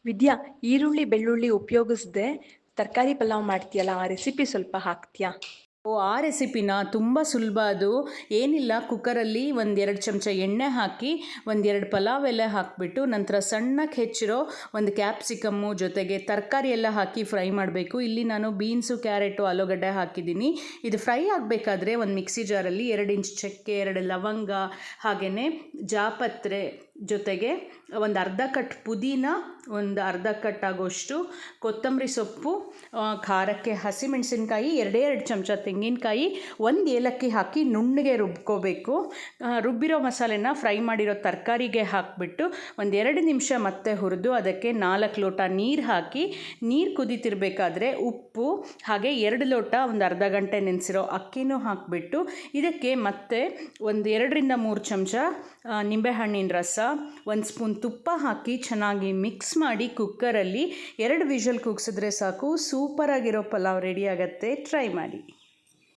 ವಿದ್ಯಾ, ಈರುಳ್ಳಿ ಬೆಳ್ಳುಳ್ಳಿ ಉಪಯೋಗಿಸ್ದೆ ತರಕಾರಿ ಪಲಾವ್ ಮಾಡ್ತೀಯಲ್ಲ, ಆ ರೆಸಿಪಿ ಸ್ವಲ್ಪ ಹಾಕ್ತೀಯಾ? ಆ ರೆಸಿಪಿನ ತುಂಬ ಸುಲಭ. ಅದು ಏನಿಲ್ಲ, ಕುಕ್ಕರಲ್ಲಿ 1-2 ಚಮಚ ಎಣ್ಣೆ ಹಾಕಿ 1-2 ಪಲಾವ್ ಎಲೆ ಹಾಕಿಬಿಟ್ಟು ನಂತರ ಸಣ್ಣಕ್ಕೆ ಹೆಚ್ಚಿರೋ ಒಂದು ಕ್ಯಾಪ್ಸಿಕಮ್ಮು ಜೊತೆಗೆ ತರಕಾರಿ ಎಲ್ಲ ಹಾಕಿ ಫ್ರೈ ಮಾಡಬೇಕು. ಇಲ್ಲಿ ನಾನು ಬೀನ್ಸು, ಕ್ಯಾರೆಟು, ಆಲೂಗಡ್ಡೆ ಹಾಕಿದ್ದೀನಿ. ಇದು ಫ್ರೈ ಆಗಬೇಕಾದ್ರೆ ಒಂದು ಮಿಕ್ಸಿ ಜಾರಲ್ಲಿ 2 ಇಂಚ್ ಚಕ್ಕೆ, 2 ಲವಂಗ, ಹಾಗೆಯೇ ಜಾಪತ್ರೆ, ಜೊತೆಗೆ ಒಂದು ಅರ್ಧ ಕಟ್ ಪುದೀನ, ಒಂದು ಅರ್ಧ ಕಟ್ ಆಗೋಷ್ಟು ಕೊತ್ತಂಬರಿ ಸೊಪ್ಪು, ಖಾರಕ್ಕೆ ಹಸಿಮೆಣಸಿನ್ಕಾಯಿ, 2 ಚಮಚ ತೆಂಗಿನಕಾಯಿ, 1 ಏಲಕ್ಕಿ ಹಾಕಿ ನುಣ್ಣಗೆ ರುಬ್ಕೋಬೇಕು. ರುಬ್ಬಿರೋ ಮಸಾಲೆನ ಫ್ರೈ ಮಾಡಿರೋ ತರಕಾರಿಗೆ ಹಾಕಿಬಿಟ್ಟು 1-2 ನಿಮಿಷ ಮತ್ತೆ ಹುರಿದು ಅದಕ್ಕೆ 4 ಲೋಟ ನೀರು ಹಾಕಿ, ನೀರು ಕುದೀತಿರ್ಬೇಕಾದ್ರೆ ಉಪ್ಪು ಹಾಗೆ 2 ಲೋಟ ಒಂದು ಅರ್ಧ ಗಂಟೆ ನೆನೆಸಿರೋ ಅಕ್ಕಿನೂ ಹಾಕಿಬಿಟ್ಟು ಇದಕ್ಕೆ ಮತ್ತೆ 2-3 ಚಮಚ ನಿಂಬೆಹಣ್ಣಿನ ರಸ, 1 ಸ್ಪೂನ್ ತುಪ್ಪ ಹಾಕಿ ಚೆನ್ನಾಗಿ ಮಿಕ್ಸ್ ಮಾಡಿ ಕುಕ್ಕರಲ್ಲಿ 2 ವಿಷಲ್ ಕೂಗಿಸಿದ್ರೆ ಸಾಕು. ಸೂಪರಾಗಿರೋ ಪಲಾವ್ ರೆಡಿ ಆಗುತ್ತೆ. ಟ್ರೈ ಮಾಡಿ.